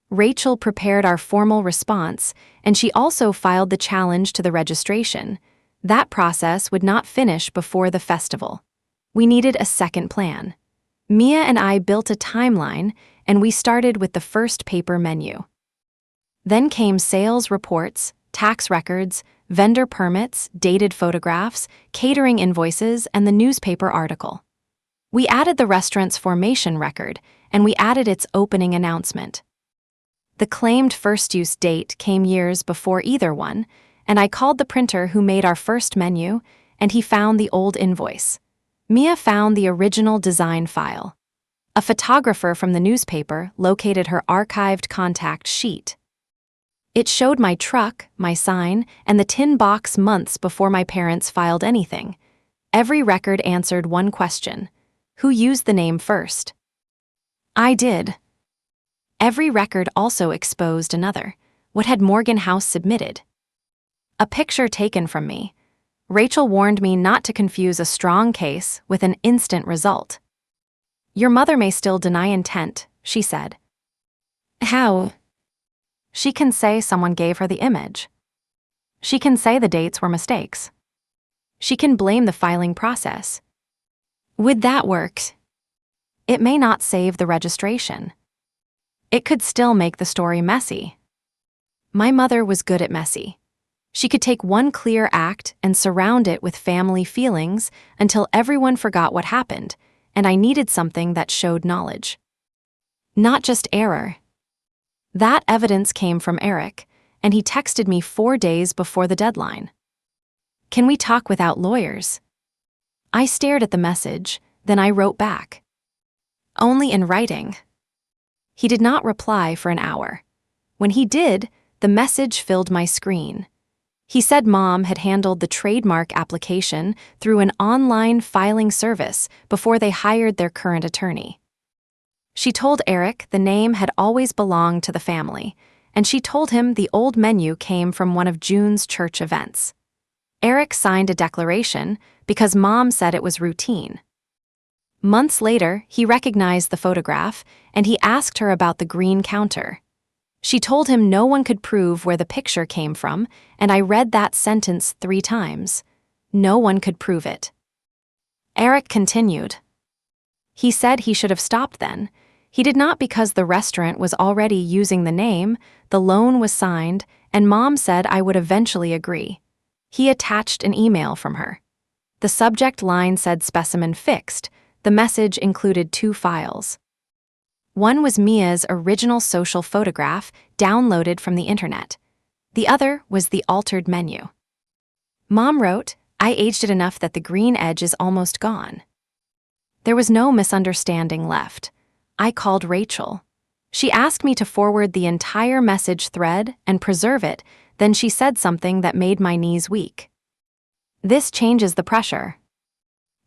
Rachel prepared our formal response, and she also filed the challenge to the registration. That process would not finish before the festival. We needed a second plan. Mia and I built a timeline, and we started with the first paper menu. Then came sales reports, tax records, vendor permits, dated photographs, catering invoices, and the newspaper article. We added the restaurant's formation record, and we added its opening announcement. The claimed first-use date came years before either one, and I called the printer who made our first menu, and he found the old invoice. Mia found the original design file. A photographer from the newspaper located her archived contact sheet. It showed my truck, my sign, and the tin box months before my parents filed anything. Every record answered one question: who used the name first? I did. Every record also exposed another. What had Morgan House submitted? A picture taken from me. Rachel warned me not to confuse a strong case with an instant result. Your mother may still deny intent, she said. How? She can say someone gave her the image. She can say the dates were mistakes. She can blame the filing process. Would that work? It may not save the registration. It could still make the story messy. My mother was good at messy. She could take one clear act and surround it with family feelings until everyone forgot what happened, and I needed something that showed knowledge. Not just error. That evidence came from Eric, and he texted me 4 days before the deadline. Can we talk without lawyers? I stared at the message, then I wrote back. Only in writing. He did not reply for an hour. When he did, the message filled my screen. He said Mom had handled the trademark application through an online filing service before they hired their current attorney. She told Eric the name had always belonged to the family, and she told him the old menu came from one of June's church events. Eric signed a declaration because Mom said it was routine. Months later, he recognized the photograph, and he asked her about the green counter. She told him no one could prove where the picture came from, and I read that sentence 3 times. No one could prove it. Eric continued. He said he should have stopped then. He did not because the restaurant was already using the name, the loan was signed, and Mom said I would eventually agree. He attached an email from her. The subject line said specimen fixed. The message included 2 files. One was Mia's original social photograph downloaded from the internet. The other was the altered menu. Mom wrote, I aged it enough that the green edge is almost gone. There was no misunderstanding left. I called Rachel. She asked me to forward the entire message thread and preserve it, then she said something that made my knees weak. This changes the pressure.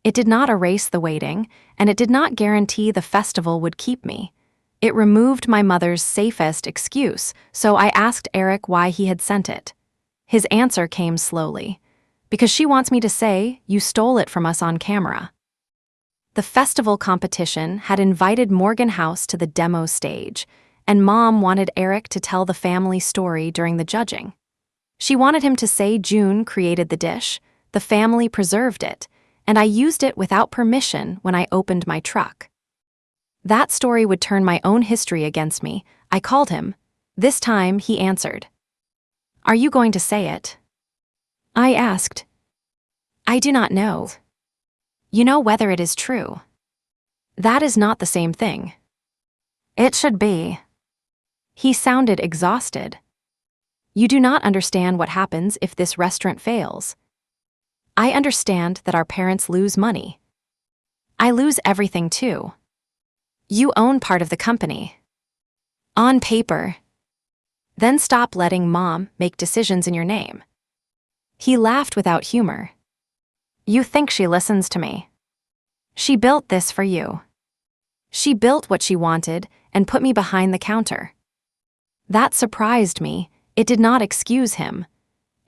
It did not erase the waiting, and it did not guarantee the festival would keep me. It removed my mother's safest excuse, so I asked Eric why he had sent it. His answer came slowly. Because she wants me to say, you stole it from us on camera. The festival competition had invited Morgan House to the demo stage, and Mom wanted Eric to tell the family story during the judging. She wanted him to say June created the dish, the family preserved it, and I used it without permission when I opened my truck. That story would turn my own history against me. I called him. This time, he answered. Are you going to say it? I asked. I do not know. You know whether it is true. That is not the same thing. It should be. He sounded exhausted. You do not understand what happens if this restaurant fails. I understand that our parents lose money. I lose everything too. You own part of the company. On paper. Then stop letting Mom make decisions in your name. He laughed without humor. You think she listens to me. She built this for you. She built what she wanted and put me behind the counter. That surprised me. It did not excuse him.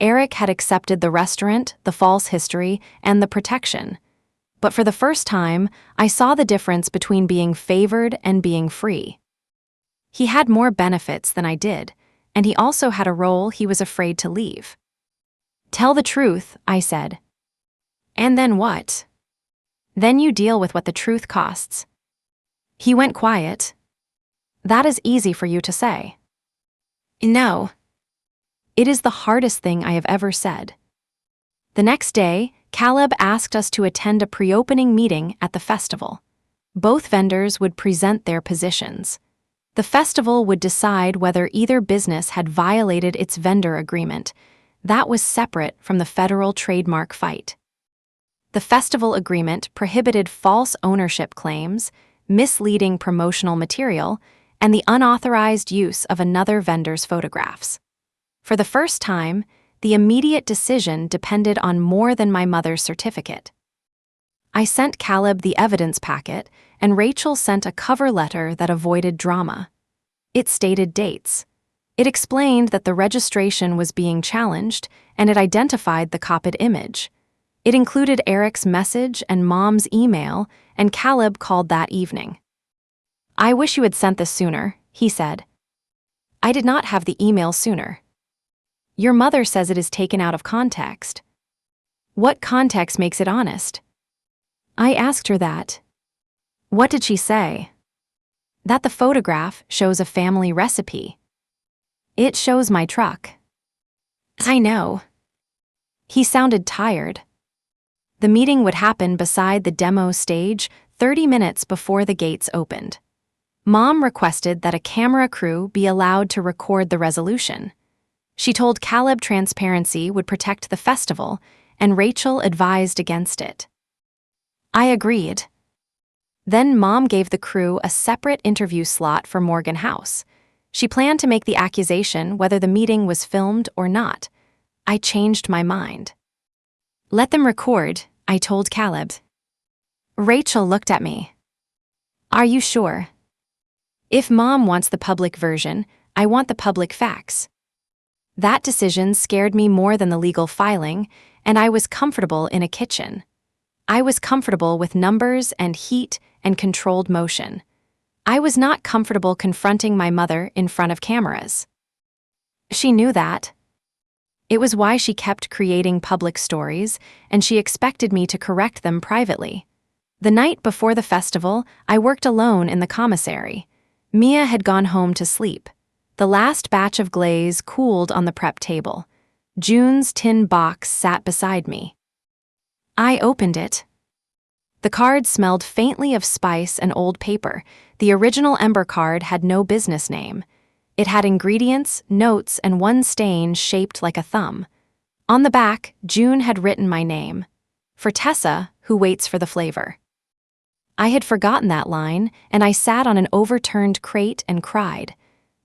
Eric had accepted the restaurant, the false history, and the protection. But for the first time, I saw the difference between being favored and being free. He had more benefits than I did, and he also had a role he was afraid to leave. Tell the truth, I said. And then what? Then you deal with what the truth costs. He went quiet. That is easy for you to say. No. It is the hardest thing I have ever said. The next day, Caleb asked us to attend a pre-opening meeting at the festival. Both vendors would present their positions. The festival would decide whether either business had violated its vendor agreement. That was separate from the federal trademark fight. The festival agreement prohibited false ownership claims, misleading promotional material, and the unauthorized use of another vendor's photographs. For the first time, the immediate decision depended on more than my mother's certificate. I sent Caleb the evidence packet, and Rachel sent a cover letter that avoided drama. It stated dates. It explained that the registration was being challenged, and it identified the copied image. It included Eric's message and Mom's email, and Caleb called that evening. "I wish you had sent this sooner," he said. "I did not have the email sooner. Your mother says it is taken out of context." "What context makes it honest?" I asked her that. "What did she say?" "That the photograph shows a family recipe." "It shows my truck." "I know." He sounded tired. The meeting would happen beside the demo stage 30 minutes before the gates opened. Mom requested that a camera crew be allowed to record the resolution. She told Caleb transparency would protect the festival, and Rachel advised against it. I agreed. Then Mom gave the crew a separate interview slot for Morgan House. She planned to make the accusation whether the meeting was filmed or not. I changed my mind. "Let them record," I told Caleb. Rachel looked at me. "Are you sure?" "If Mom wants the public version, I want the public facts." That decision scared me more than the legal filing, and I was comfortable in a kitchen. I was comfortable with numbers and heat and controlled motion. I was not comfortable confronting my mother in front of cameras. She knew that. It was why she kept creating public stories, and she expected me to correct them privately. The night before the festival, I worked alone in the commissary. Mia had gone home to sleep. The last batch of glaze cooled on the prep table. June's tin box sat beside me. I opened it. The card smelled faintly of spice and old paper. The original Ember card had no business name. It had ingredients, notes, and one stain shaped like a thumb. On the back, June had written my name. "For Tessa, who waits for the flavor." I had forgotten that line, and I sat on an overturned crate and cried.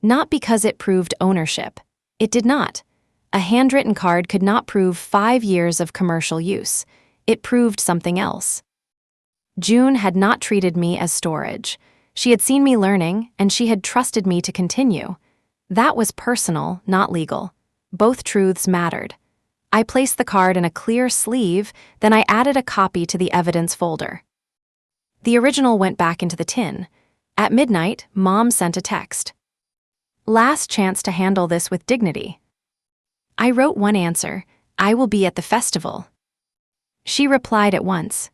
Not because it proved ownership. It did not. A handwritten card could not prove 5 years of commercial use. It proved something else. June had not treated me as storage. She had seen me learning, and she had trusted me to continue. That was personal, not legal. Both truths mattered. I placed the card in a clear sleeve, then I added a copy to the evidence folder. The original went back into the tin. At midnight, Mom sent a text. "Last chance to handle this with dignity." I wrote one answer, "I will be at the festival." She replied at once.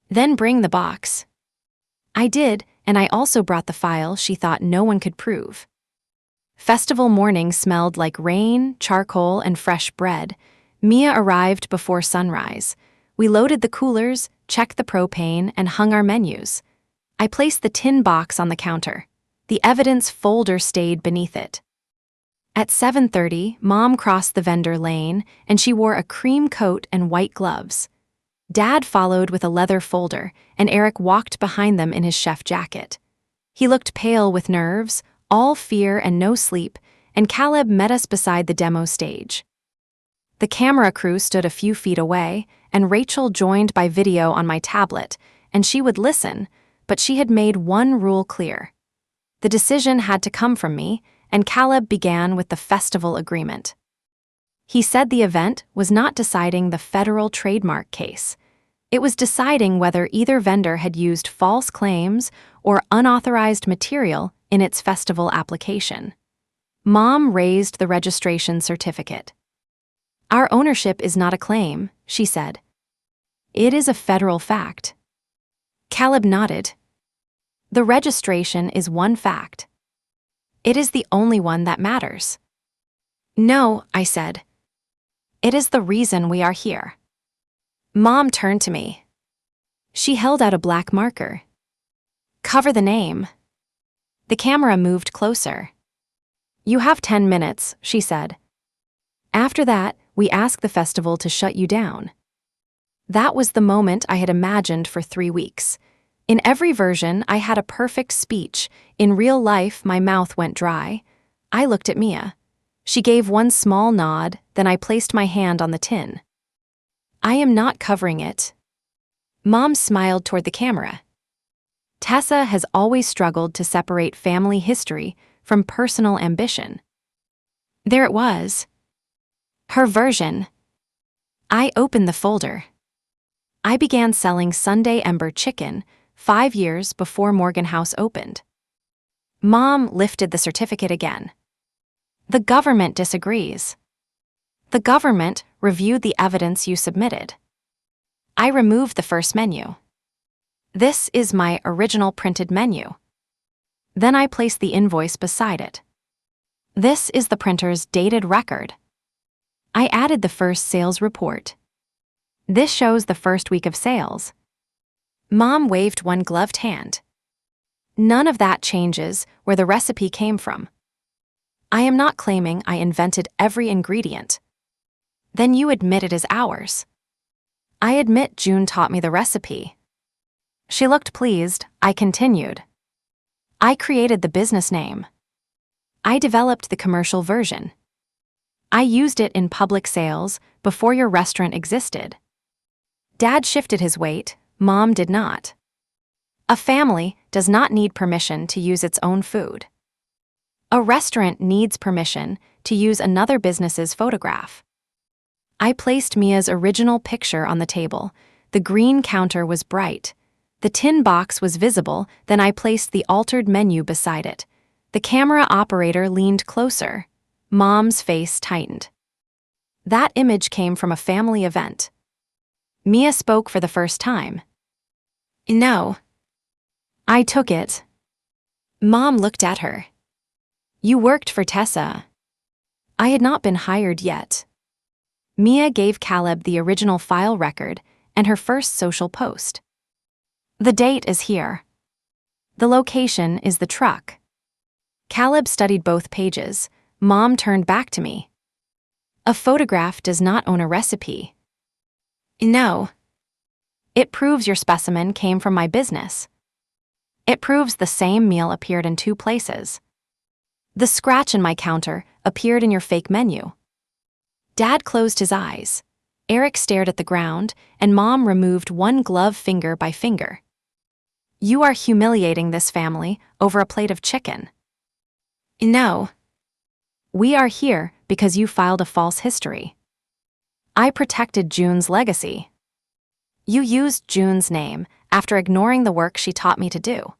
"Then bring the box." I did, and I also brought the file she thought no one could prove. Festival morning smelled like rain, charcoal, and fresh bread. Mia arrived before sunrise. We loaded the coolers, checked the propane, and hung our menus. I placed the tin box on the counter. The evidence folder stayed beneath it. At 7:30, Mom crossed the vendor lane, and she wore a cream coat and white gloves. Dad followed with a leather folder, and Eric walked behind them in his chef jacket. He looked pale with nerves, all fear and no sleep, and Caleb met us beside the demo stage. The camera crew stood a few feet away, and Rachel joined by video on my tablet, and she would listen, but she had made one rule clear. The decision had to come from me, and Caleb began with the festival agreement. He said the event was not deciding the federal trademark case. It was deciding whether either vendor had used false claims or unauthorized material in its festival application. Mom raised the registration certificate. "Our ownership is not a claim," she said. "It is a federal fact." Caleb nodded. "The registration is one fact. It is the only one that matters." No, I said. It is the reason we are here. Mom turned to me. She held out a black marker. Cover the name. The camera moved closer. You have 10 minutes, she said. After that, we ask the festival to shut you down. That was the moment I had imagined for 3 weeks. In every version, I had a perfect speech. In real life, my mouth went dry. I looked at Mia. She gave one small nod, then I placed my hand on the tin. I am not covering it. Mom smiled toward the camera. Tessa has always struggled to separate family history from personal ambition. There it was. Her version. I opened the folder. I began selling Sunday Ember chicken 5 years before Morgan House opened. Mom lifted the certificate again. The government disagrees. The government reviewed the evidence you submitted. I removed the first menu. This is my original printed menu. Then I placed the invoice beside it. This is the printer's dated record. I added the first sales report. This shows the first week of sales. Mom waved one gloved hand. None of that changes where the recipe came from. I am not claiming I invented every ingredient. Then you admit it is ours. I admit June taught me the recipe. She looked pleased. I continued. I created the business name. I developed the commercial version. I used it in public sales before your restaurant existed. Dad shifted his weight, Mom did not. A family does not need permission to use its own food. A restaurant needs permission to use another business's photograph. I placed Mia's original picture on the table. The green counter was bright. The tin box was visible, then I placed the altered menu beside it. The camera operator leaned closer. Mom's face tightened. That image came from a family event. Mia spoke for the first time. No. I took it. Mom looked at her. You worked for Tessa. I had not been hired yet. Mia gave Caleb the original file record and her first social post. The date is here. The location is the truck. Caleb studied both pages. Mom turned back to me. A photograph does not own a recipe. No. It proves your specimen came from my business. It proves the same meal appeared in 2 places. The scratch in my counter appeared in your fake menu. Dad closed his eyes. Eric stared at the ground, and Mom removed one glove finger by finger. You are humiliating this family over a plate of chicken. No. We are here because you filed a false history. I protected June's legacy. You used June's name after ignoring the work she taught me to do.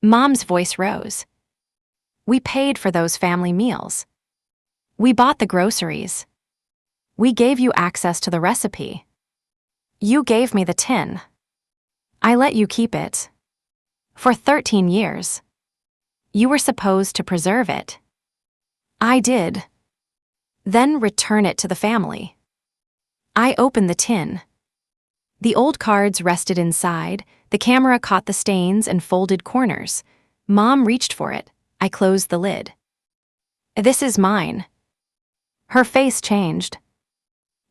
Mom's voice rose. We paid for those family meals. We bought the groceries. We gave you access to the recipe. You gave me the tin. I let you keep it. For 13 years. You were supposed to preserve it. I did. Then return it to the family. I opened the tin. The old cards rested inside. The camera caught the stains and folded corners. Mom reached for it. I closed the lid. This is mine. Her face changed.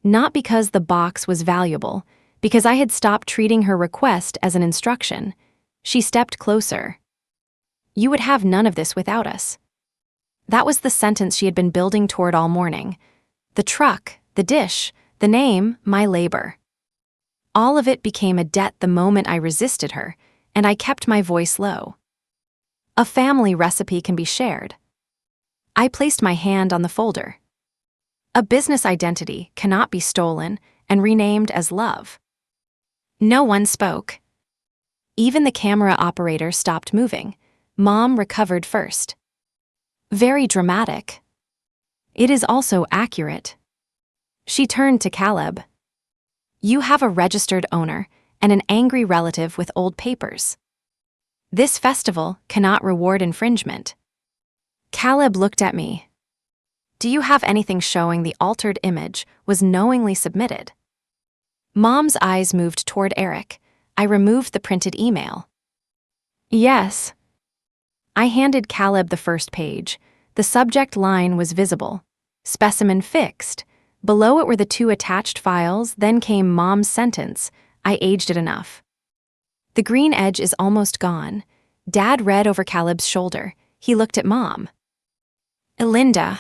Not because the box was valuable, because I had stopped treating her request as an instruction. She stepped closer. You would have none of this without us. That was the sentence she had been building toward all morning. The truck, the dish, the name, my labor. All of it became a debt the moment I resisted her, and I kept my voice low. A family recipe can be shared. I placed my hand on the folder. A business identity cannot be stolen and renamed as love. No one spoke. Even the camera operator stopped moving. Mom recovered first. Very dramatic. It is also accurate. She turned to Caleb. You have a registered owner and an angry relative with old papers. This festival cannot reward infringement. Caleb looked at me. Do you have anything showing the altered image was knowingly submitted? Mom's eyes moved toward Eric. I removed the printed email. Yes. I handed Caleb the first page. The subject line was visible. Specimen fixed. Below it were the 2 attached files, then came Mom's sentence. I aged it enough. The green edge is almost gone. Dad read over Caleb's shoulder. He looked at Mom. Linda.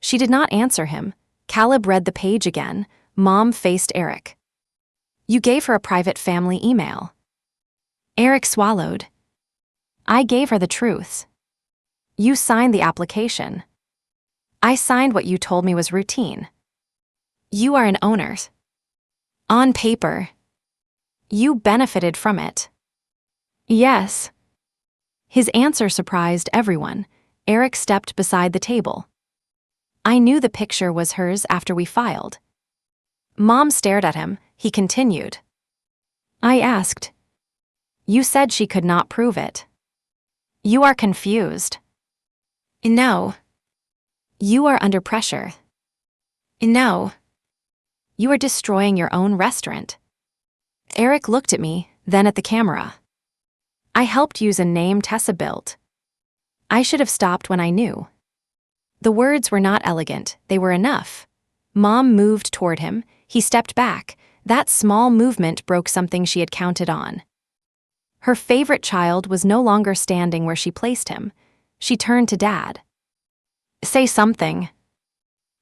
She did not answer him. Caleb read the page again. Mom faced Eric. You gave her a private family email. Eric swallowed. I gave her the truth. You signed the application. I signed what you told me was routine. You are an owner. On paper. You benefited from it. Yes. His answer surprised everyone. Eric stepped beside the table. I knew the picture was hers after we filed. Mom stared at him. He continued. I asked. You said she could not prove it. You are confused. No. You are under pressure. No. You are destroying your own restaurant. Eric looked at me, then at the camera. I helped use a name Tessa built. I should have stopped when I knew. The words were not elegant, they were enough. Mom moved toward him. He stepped back. That small movement broke something she had counted on. Her favorite child was no longer standing where she placed him. She turned to Dad. Say something.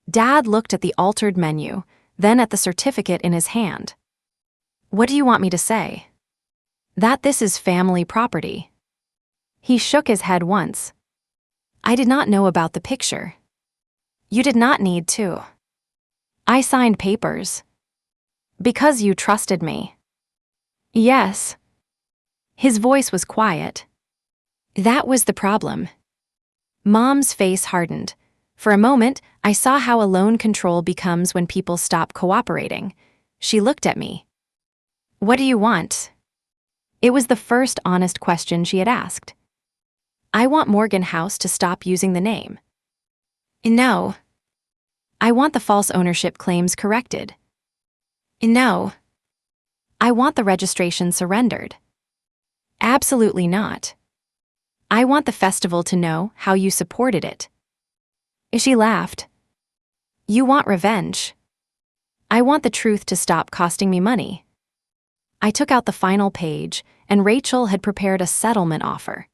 Dad looked at the altered menu, then at the certificate in his hand. What do you want me to say? That this is family property. He shook his head once. I did not know about the picture. You did not need to. I signed papers. Because you trusted me. Yes. His voice was quiet. That was the problem. Mom's face hardened. For a moment, I saw how alone control becomes when people stop cooperating. She looked at me. What do you want? It was the first honest question she had asked. I want Morgan House to stop using the name. No. I want the false ownership claims corrected. No. I want the registration surrendered. Absolutely not. I want the festival to know how you supported it. She laughed. You want revenge. I want the truth to stop costing me money. I took out the final page, and Rachel had prepared a settlement offer.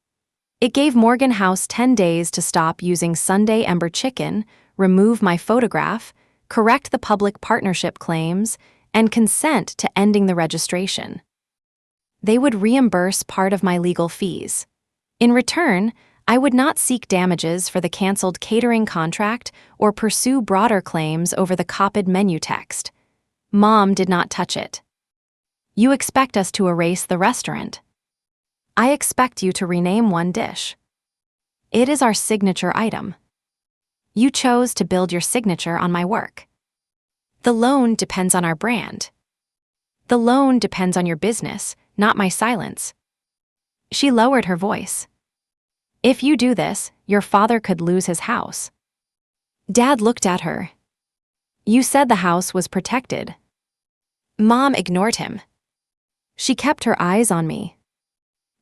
It gave Morgan House 10 days to stop using Sunday Ember Chicken, remove my photograph, correct the public partnership claims, and consent to ending the registration. They would reimburse part of my legal fees. In return, I would not seek damages for the canceled catering contract or pursue broader claims over the copied menu text. Mom did not touch it. You expect us to erase the restaurant. I expect you to rename one dish. It is our signature item. You chose to build your signature on my work. The loan depends on our brand. The loan depends on your business, not my silence. She lowered her voice. If you do this, your father could lose his house. Dad looked at her. You said the house was protected. Mom ignored him. She kept her eyes on me.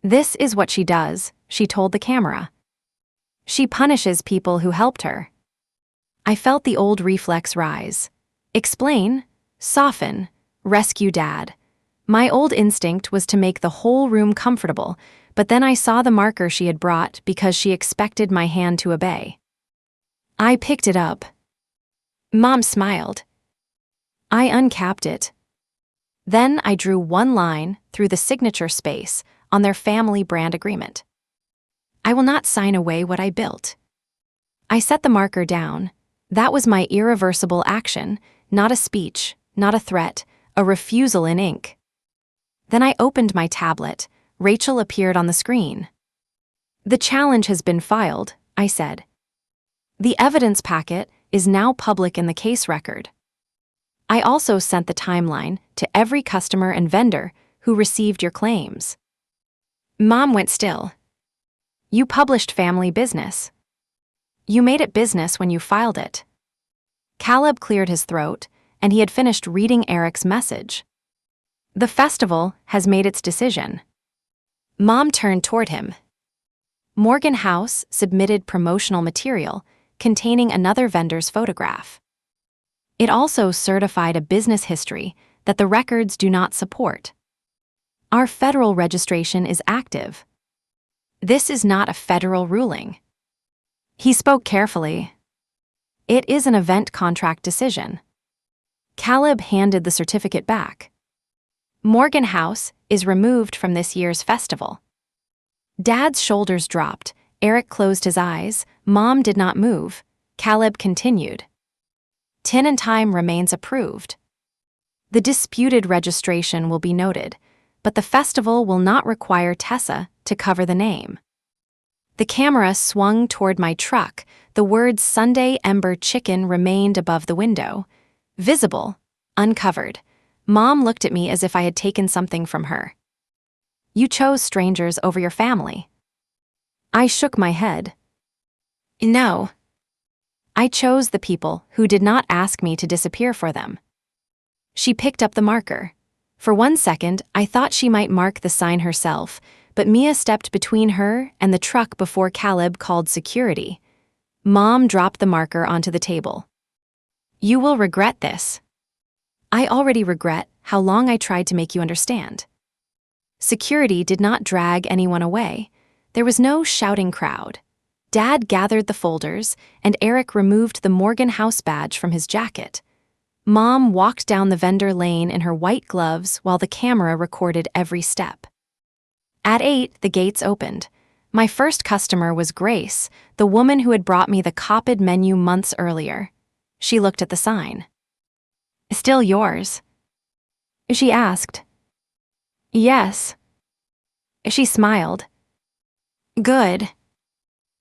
This is what she does, she told the camera. She punishes people who helped her. I felt the old reflex rise. Explain, soften, rescue Dad. My old instinct was to make the whole room comfortable, but then I saw the marker she had brought because she expected my hand to obey. I picked it up. Mom smiled. I uncapped it. Then I drew one line through the signature space on their family brand agreement. I will not sign away what I built. I set the marker down. That was my irreversible action, not a speech, not a threat, a refusal in ink. Then I opened my tablet. Rachel appeared on the screen. The challenge has been filed, I said. The evidence packet is now public in the case record. I also sent the timeline to every customer and vendor who received your claims. Mom went still. You published family business. You made it business when you filed it. Caleb cleared his throat, and he had finished reading Eric's message. The festival has made its decision. Mom turned toward him. Morgan House submitted promotional material containing another vendor's photograph. It also certified a business history that the records do not support. Our federal registration is active. This is not a federal ruling. He spoke carefully. It is an event contract decision. Caleb handed the certificate back. Morgan House is removed from this year's festival. Dad's shoulders dropped. Eric closed his eyes. Mom did not move. Caleb continued. Tin and Time remains approved. The disputed registration will be noted, but the festival will not require Tessa to cover the name. The camera swung toward my truck. The words Sunday Ember Chicken remained above the window, visible, uncovered. Mom looked at me as if I had taken something from her. You chose strangers over your family. I shook my head. No. I chose the people who did not ask me to disappear for them. She picked up the marker. For 1 second, I thought she might mark the sign herself, but Mia stepped between her and the truck before Caleb called security. Mom dropped the marker onto the table. You will regret this. I already regret how long I tried to make you understand. Security did not drag anyone away. There was no shouting crowd. Dad gathered the folders, and Eric removed the Morgan House badge from his jacket. Mom walked down the vendor lane in her white gloves while the camera recorded every step. At 8, the gates opened. My first customer was Grace, the woman who had brought me the copied menu months earlier. She looked at the sign. Still yours? She asked. Yes. She smiled. Good.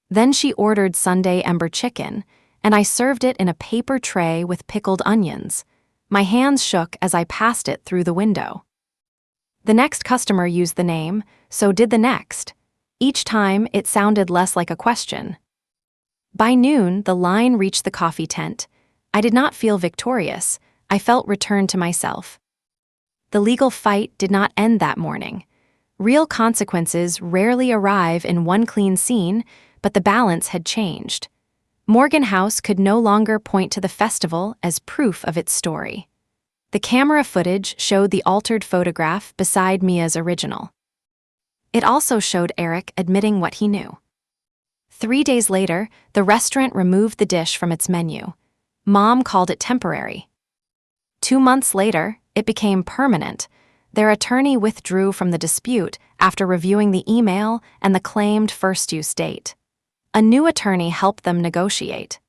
Then she ordered Sunday Ember Chicken, and I served it in a paper tray with pickled onions. My hands shook as I passed it through the window. The next customer used the name, so did the next. Each time, it sounded less like a question. By noon, the line reached the coffee tent. I did not feel victorious. I felt returned to myself. The legal fight did not end that morning. Real consequences rarely arrive in one clean scene, but the balance had changed. Morgan House could no longer point to the festival as proof of its story. The camera footage showed the altered photograph beside Mia's original. It also showed Eric admitting what he knew. 3 days later, the restaurant removed the dish from its menu. Mom called it temporary. 2 months later, it became permanent. Their attorney withdrew from the dispute after reviewing the email and the claimed first-use date. A new attorney helped them negotiate.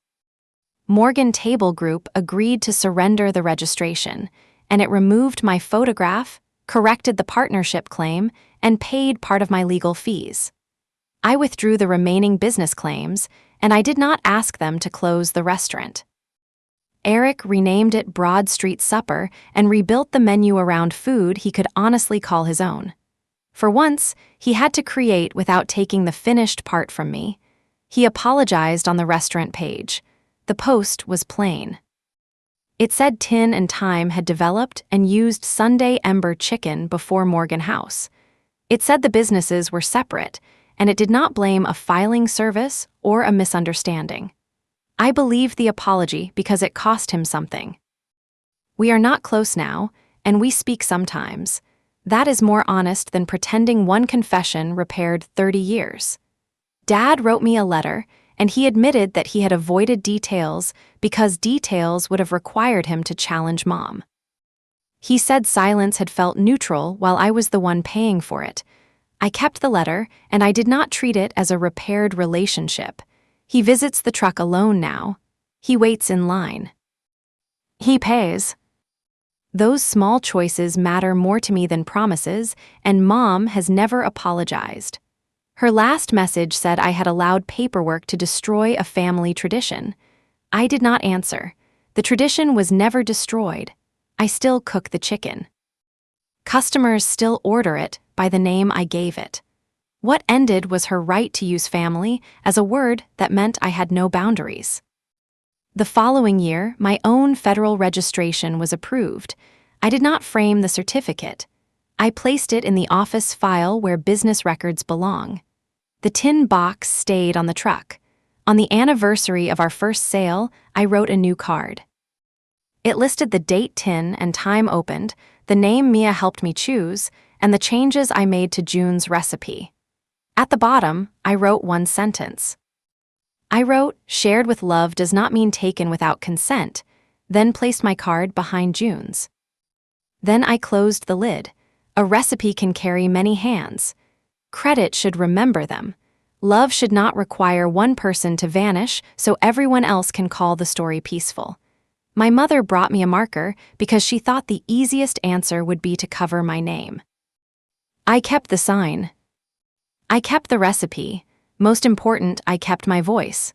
Morgan Table Group agreed to surrender the registration, and it removed my photograph, corrected the partnership claim, and paid part of my legal fees. I withdrew the remaining business claims, and I did not ask them to close the restaurant. Eric renamed it Broad Street Supper and rebuilt the menu around food he could honestly call his own. For once, he had to create without taking the finished part from me. He apologized on the restaurant page. The post was plain. It said Tin and Time had developed and used Sunday Ember Chicken before Morgan House. It said the businesses were separate, and it did not blame a filing service or a misunderstanding. I believed the apology because it cost him something. We are not close now, and we speak sometimes. That is more honest than pretending one confession repaired 30 years. Dad wrote me a letter, and he admitted that he had avoided details because details would have required him to challenge Mom. He said silence had felt neutral while I was the one paying for it. I kept the letter, and I did not treat it as a repaired relationship. He visits the truck alone now. He waits in line. He pays. Those small choices matter more to me than promises, and Mom has never apologized. Her last message said I had allowed paperwork to destroy a family tradition. I did not answer. The tradition was never destroyed. I still cook the chicken. Customers still order it by the name I gave it. What ended was her right to use family as a word that meant I had no boundaries. The following year, my own federal registration was approved. I did not frame the certificate. I placed it in the office file where business records belong. The tin box stayed on the truck. On the anniversary of our first sale, I wrote a new card. It listed the date tin and time opened, the name Mia helped me choose, and the changes I made to June's recipe. At the bottom, I wrote one sentence. I wrote, "Shared with love does not mean taken without consent," then placed my card behind June's. Then I closed the lid. A recipe can carry many hands. Credit should remember them. Love should not require one person to vanish so everyone else can call the story peaceful. My mother brought me a marker because she thought the easiest answer would be to cover my name. I kept the sign. I kept the recipe. Most important, I kept my voice.